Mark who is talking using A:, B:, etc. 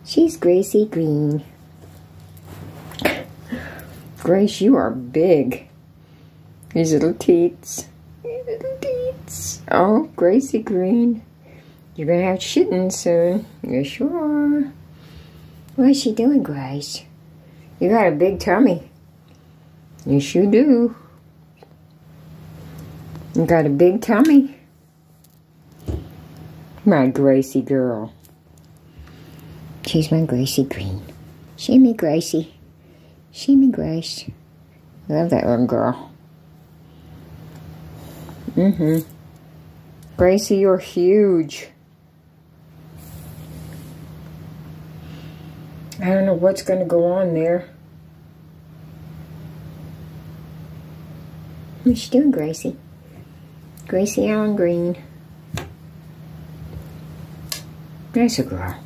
A: She's Gracie Green. Grace, you are big. These little teats. Little teats. Oh, Gracie Green. You're gonna have kittens soon. Yes, you are. What's she doing, Grace? You got a big tummy. Yes, you do. You got a big tummy. My Gracie girl. She's my Gracie Green. See me, Gracie. See me, Grace. Love that little girl. Gracie, you're huge. I don't know what's going to go on there. What's she doing, Gracie? Gracie Allen Green. Nice girl.